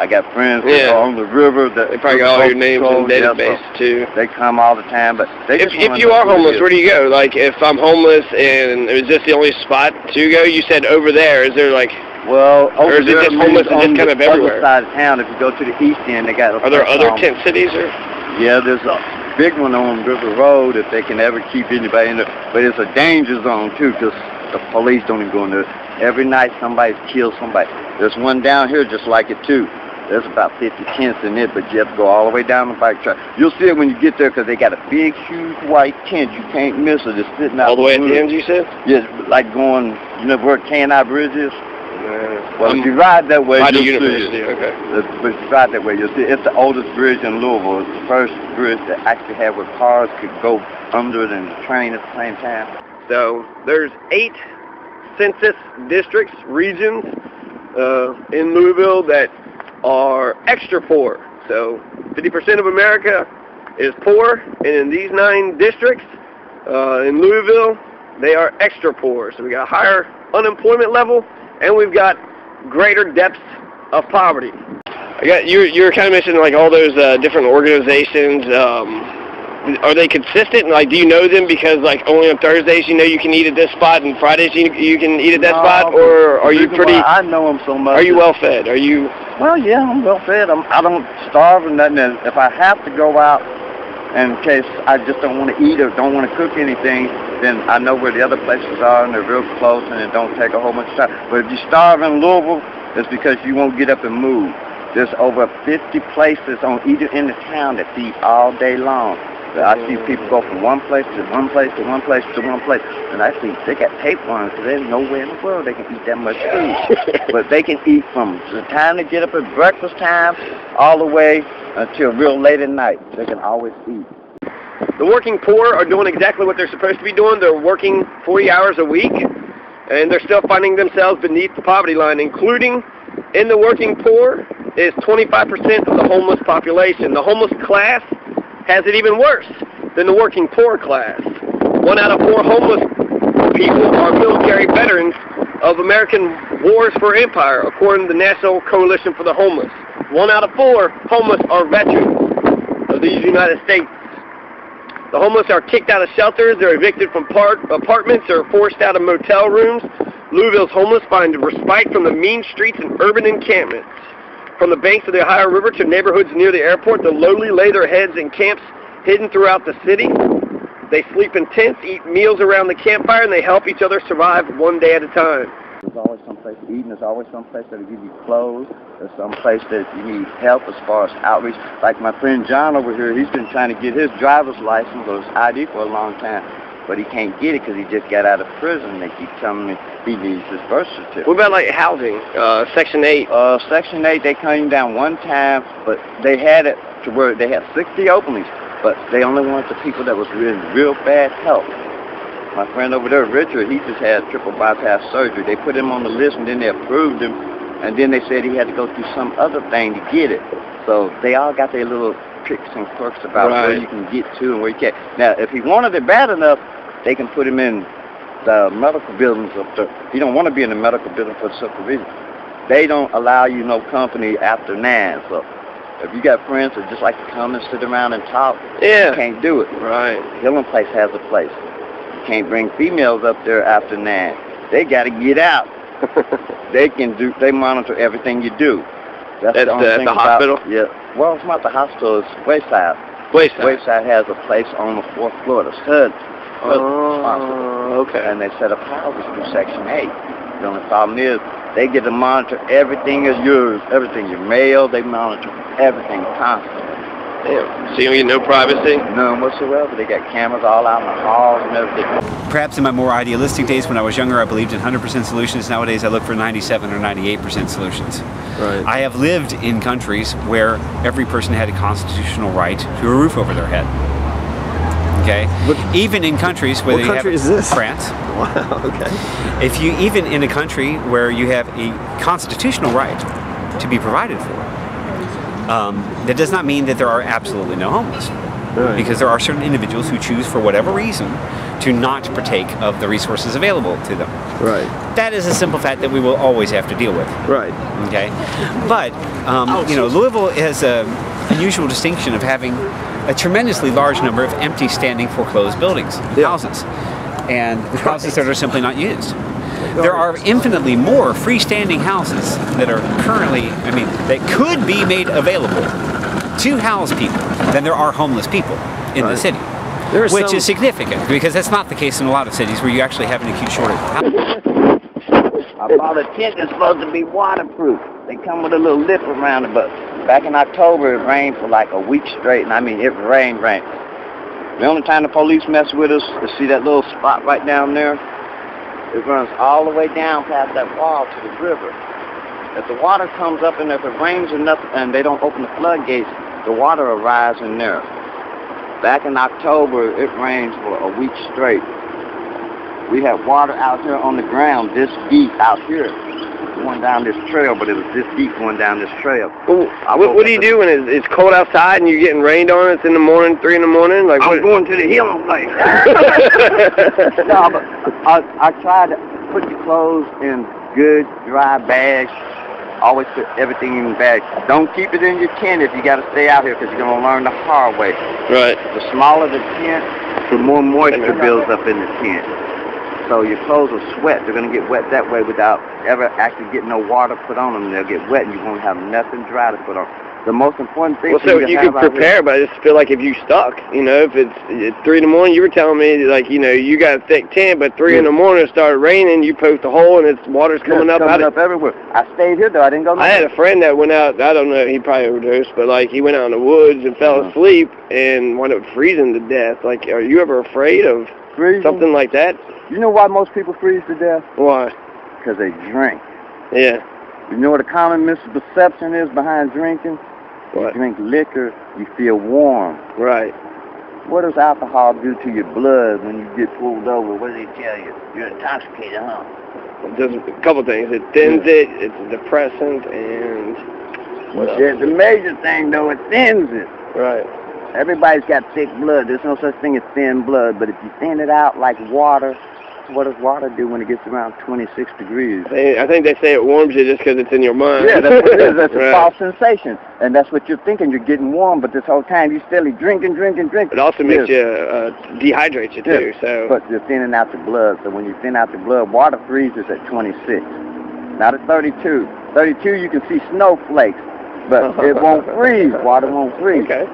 I got friends that are on the river. That they probably got all your names in the database too. They come all the time, but they if you are homeless, where do you go? Like, if I'm homeless, and is this the only spot to go? You said over there. Is there like? Well, over or is it just homeless and just kind of everywhere? Other side of town. If you go to the east end, they got. Are there other tent cities or? Yeah, there's a big one on River Road if they can ever keep anybody in there. But it's a danger zone too, because the police don't even go in there. Every night somebody's killed somebody. There's one down here just like it too. There's about 50 tents in it, but you have to go all the way down the bike track. You'll see it when you get there because they got a big, huge white tent. You can't miss it. It's sitting out. All the way at the end, you said? Yeah, like going, you know where K&I Bridge is? Well, if you ride that way, you'll see it. Okay. But if you ride that way, you'll see it. It's the oldest bridge in Louisville. It's the first bridge that actually had where cars could go under it and train at the same time. So there's 8 census districts, regions in Louisville that are extra poor. So 50% of America is poor, and in these 9 districts in Louisville, they are extra poor. So we got a higher unemployment level, and we've got greater depths of poverty. You were kind of mentioning like all those different organizations. Are they consistent? Like, do you know them because like only on Thursdays you know you can eat at this spot and Fridays you can eat at that spot, or are you pretty? I know them so much. Are you well fed? Are you? Well, yeah, I'm well fed. I don't starve or nothing. And if I have to go out, in case I just don't want to eat or don't want to cook anything, then I know where the other places are and they're real close and it don't take a whole bunch of time. But if you starve in Louisville, it's because you won't get up and move. There's over 50 places on either end of town that feed all day long. I see people go from one place to one place to one place to one place, and I see they got tapeworms because there's nowhere in the world they can eat that much food. But they can eat from the time they get up at breakfast time all the way until real late at night. They can always eat. The working poor are doing exactly what they're supposed to be doing. They're working 40 hours a week, and they're still finding themselves beneath the poverty line, including in the working poor is 25% of the homeless population. The homeless class has it even worse than the working poor class. 1 out of 4 homeless people are military veterans of American wars for empire, according to the National Coalition for the Homeless. 1 out of 4 homeless are veterans of these United States. The homeless are kicked out of shelters, they're evicted from apartments, or forced out of motel rooms. Louisville's homeless find respite from the mean streets and urban encampments. From the banks of the Ohio River to neighborhoods near the airport, the lowly lay their heads in camps hidden throughout the city. They sleep in tents, eat meals around the campfire, and they help each other survive one day at a time. There's always some place to eat, and there's always some place that'll give you clothes. There's some place that you need help as far as outreach. Like my friend John over here, he's been trying to get his driver's license or his ID for a long time, but he can't get it because he just got out of prison. They keep telling me he needs his birth certificate. What about like housing? Section 8? Section 8, they came down one time, but they had it to where they had 60 openings, but they only wanted the people that was in real bad health. My friend over there, Richard, he just had triple bypass surgery. They put him on the list and then they approved him, and then they said he had to go through some other thing to get it. So they all got their little tricks and quirks about where you can get to and where you can't. Now, if he wanted it bad enough, they can put him in the medical buildings up there. He don't want to be in the medical building for the simple reason. They don't allow you no company after 9. So if you got friends that just like to come and sit around and talk, you can't do it. Right. Healing Place has a place. You can't bring females up there after 9. They got to get out. They monitor everything you do. That's the only thing the hospital? Yeah. Well, it's not the hospital. It's Wayside. Wayside has a place on the 4th floor. The HUD. Okay. And they set up houses through Section 8. The only problem is they get to monitor everything is yours, everything, your mail. They monitor everything constantly. Damn. So you don't get no privacy? None whatsoever. They got cameras all out in the halls and everything. Perhaps in my more idealistic days when I was younger, I believed in 100% solutions. Nowadays, I look for 97 or 98% solutions. Right. I have lived in countries where every person had a constitutional right to a roof over their head. Okay, even in countries where what country is this? France. Wow. Okay. If you even in a country where you have a constitutional right to be provided for, that does not mean that there are absolutely no homeless. Right. Because there are certain individuals who choose, for whatever reason, to not partake of the resources available to them. Right. That is a simple fact that we will always have to deal with. Right. Okay. But you know, Louisville has an unusual distinction of having a tremendously large number of empty, standing, foreclosed buildings, houses, and houses that are simply not used. There are infinitely more freestanding houses that are currently, I mean, that could be made available to house people than there are homeless people in the city. Which is significant, because that's not the case in a lot of cities where you actually have an acute shortage of houses. I bought a tent that's supposed to be waterproof. They come with a little lip around it, but back in October it rained for like a week straight, and I mean it rained. The only time the police mess with us is see that little spot right down there. It runs all the way down past that wall to the river. If the water comes up and if it rains enough and they don't open the floodgates, the water will rise in there. Back in October, it rained for a week straight. We had water out here on the ground this deep out here, going down this trail, but it was this deep going down this trail. What do you do when it's cold outside and you're getting rained on? It's in the morning, 3 in the morning? Like, I'm going to the healing place. No, but I try to put your clothes in good, dry bags. Always put everything in bags. Don't keep it in your tent if you got to stay out here, because you're going to learn the hard way. Right. The smaller the tent, the more moisture builds up in the tent. So your clothes will sweat. They're going to get wet that way without ever actually getting no water put on them. They'll get wet and you won't have nothing dry to put on. The most important thing so you can prepare, but I just feel like if you stuck, you know, if it's 3 in the morning, you were telling me, like, you know, you got a thick tent, but 3 in the morning it started raining, you poked a hole and it's water's coming up everywhere. I stayed here though, I didn't go nowhere. I had a friend that went out, I don't know, he probably overdosed, but like he went out in the woods and fell asleep and wound up freezing to death. Like, are you ever afraid of something like that? You know why most people freeze to death? Why? Because they drink. Yeah. You know what a common misperception is behind drinking? What? You drink liquor, you feel warm. Right. What does alcohol do to your blood when you get pulled over? What do they tell you? You're intoxicated, huh? It does a couple things. It thins it, it's a depressant, and... The major thing, though, it thins it. Right. Everybody's got thick blood. There's no such thing as thin blood, but if you thin it out like water, what does water do when it gets around 26 degrees? I think they say it warms you just because it's in your mind. Yeah, that's what it is. That's a false sensation. And that's what you're thinking. You're getting warm, but this whole time you're steadily drinking. It also makes you, dehydrates you too. So. But you're thinning out the blood. So when you thin out the blood, water freezes at 26. Not at 32. 32 you can see snowflakes, but it won't freeze. Water won't freeze. Okay.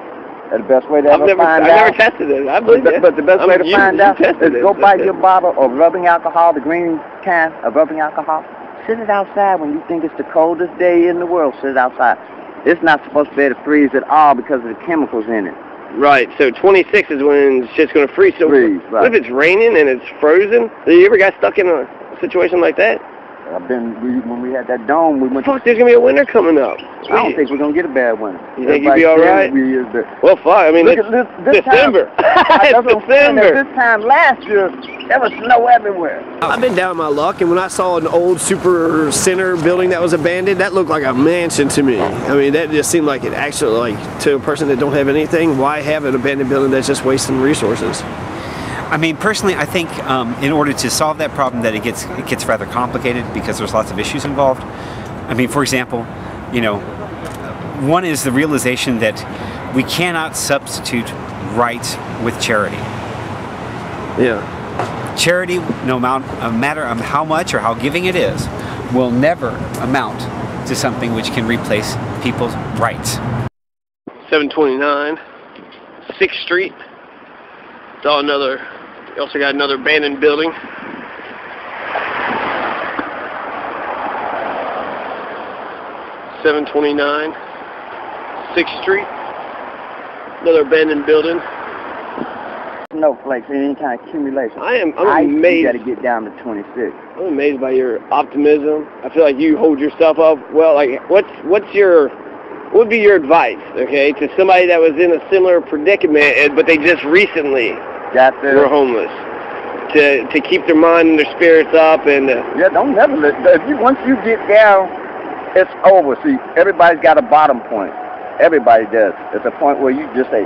And the best way to find out... I've never tested it. I believe it. But the best way to find out is go buy your bottle of rubbing alcohol, the green can of rubbing alcohol. Sit it outside when you think it's the coldest day in the world. Sit it outside. It's not supposed to be able to freeze at all because of the chemicals in it. Right. So 26 is when shit's going to freeze. So right. What if it's raining and it's frozen? Have you ever got stuck in a situation like that? When we had that dome, we went... Fuck, there's going to be a winter coming up. I don't think we're going to get a bad winter. You think you'll be all right? Well, fuck, I mean, it's December. It's December. This time last year, there was snow everywhere. I've been down my luck, and when I saw an old super center building that was abandoned, that looked like a mansion to me. I mean, that just seemed like it actually, like, to a person that don't have anything, why have an abandoned building that's just wasting resources? I mean, personally, I think in order to solve that problem, that it gets rather complicated because there's lots of issues involved. I mean, for example, you know, one is the realization that we cannot substitute rights with charity. Yeah. Charity, no matter how much or how giving it is, will never amount to something which can replace people's rights. 729, 6th Street. Saw another. You also got another abandoned building. $729, 6th Street. Another abandoned building. Snowflakes, any kind of accumulation. I'm amazed. You got to get down to 26. I'm amazed by your optimism. I feel like you hold yourself up well. Like, what would be your advice, okay, to somebody that was in a similar predicament, but they just recently were homeless, to keep their mind and their spirits up and yeah, don't never let. Once you get down, it's over. See, everybody's got a bottom point. Everybody does. It's a point where you just say,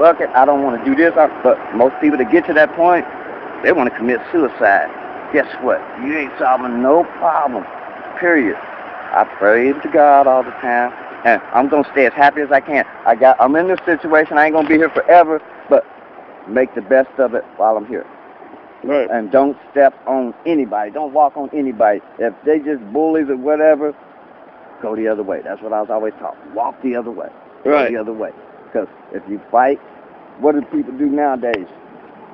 fuck it, I don't want to do this. But most people that get to that point, they want to commit suicide. Guess what? You ain't solving no problem, period. I pray to God all the time, and I'm going to stay as happy as I can. I'm in this situation. I ain't going to be here forever, but make the best of it while I'm here. Right. And don't step on anybody. Don't walk on anybody. If they just bullies or whatever, go the other way. That's what I was always taught. Walk the other way. Right. Go the other way. Because if you fight, what do people do nowadays?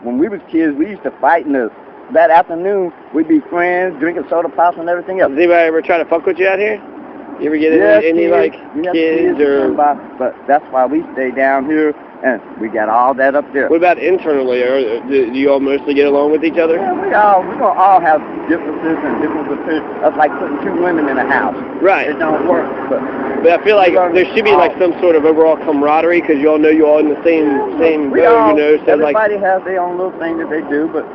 When we was kids, we used to fight in that afternoon. We'd be friends, drinking soda pops and everything else. Does anybody ever try to fuck with you out here? You ever get any like kids or? But that's why we stay down here, and we got all that up there. What about internally? Or do you all mostly get along with each other? Yeah, we're gonna all have differences and different opinions. That's like putting two women in a house. Right. It don't work. But I feel like there should be like some sort of overall camaraderie because you all know you all in the same boat, you know. So everybody has their own little thing that they do, but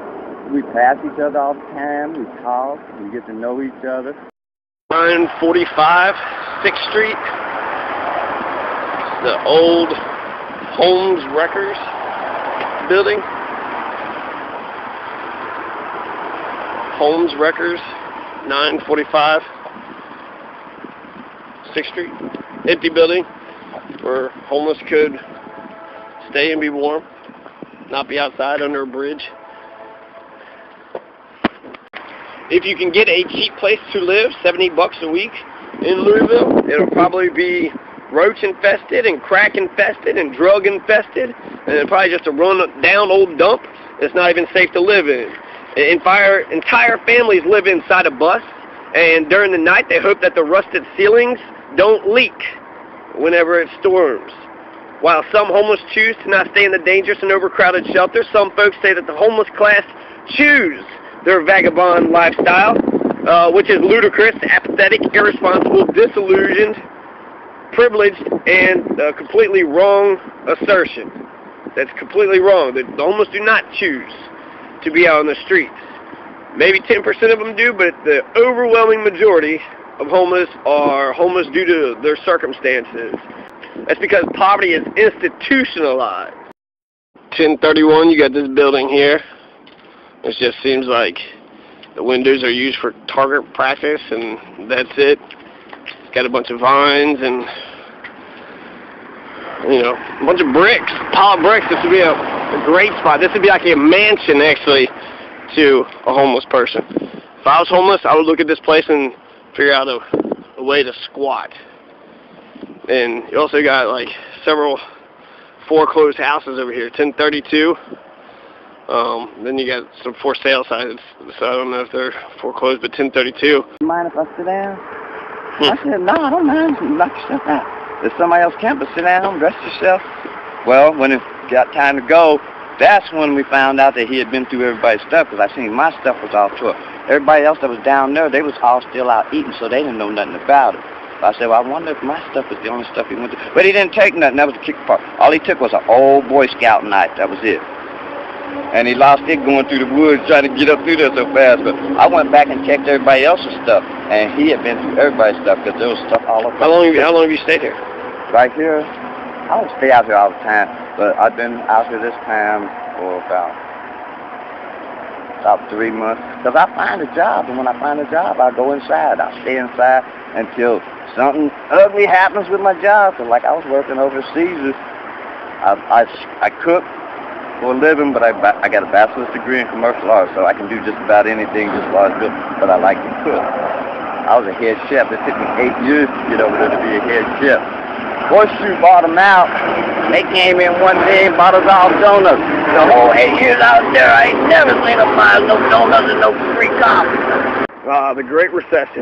we pass each other all the time. We talk. We get to know each other. 945 6th Street. The old Holmes Wreckers building. Holmes Wreckers, 945 6th Street. Empty building where homeless could stay and be warm, not be outside under a bridge. If you can get a cheap place to live, $70 a week in Louisville, it'll probably be roach infested and crack infested and drug infested, and it'll probably just a run down old dump that's not even safe to live in. Entire families live inside a bus, and during the night they hope that the rusted ceilings don't leak whenever it storms. While some homeless choose to not stay in the dangerous and overcrowded shelters, some folks say that the homeless class choose their vagabond lifestyle, which is ludicrous, apathetic, irresponsible, disillusioned, privileged, and completely wrong assertion. That's completely wrong. The homeless do not choose to be out on the streets. Maybe 10% of them do, but the overwhelming majority of homeless are homeless due to their circumstances. That's because poverty is institutionalized. 1031, you got this building here. It just seems like the windows are used for target practice, and that's it. It's got a bunch of vines and, you know, a bunch of bricks, pile of bricks. This would be a great spot. This would be like a mansion, actually, to a homeless person. If I was homeless, I would look at this place and figure out a way to squat. And you also got, like, several foreclosed houses over here. 1032. Then you got some for sale signs, so I don't know if they're foreclosed, but 1032. Mind if I sit down? I said, no, I don't mind. You lock yourself out. If somebody else campus, sit down, rest yourself. Well, when it got time to go, that's when we found out that he had been through everybody's stuff, because I seen my stuff was all tore. Everybody else that was down there, they was all still out eating, so they didn't know nothing about it. So I said, well, I wonder if my stuff was the only stuff he went through. But he didn't take nothing. That was the kick part. All he took was an old Boy Scout knife. That was it. And he lost it going through the woods trying to get up through there so fast. But I went back and checked everybody else's stuff, and he had been through everybody's stuff because there was stuff all over. How long have you stayed here? Right here? I don't stay out here all the time, but I've been out here this time for about 3 months. Because I find a job, and when I find a job, I go inside. I'll stay inside until something ugly happens with my job. So like I was working overseas, I cook for a living, but I got a bachelor's degree in commercial arts, so I can do just about anything as far as good, but I like to cook. I was a head chef. It took me 8 years to get over there to be a head chef. Horseshoe bought them out. They came in one day and bought us all donuts. The whole 8 years I was there, I ain't never seen them buy no donuts and no free coffee. The Great Recession.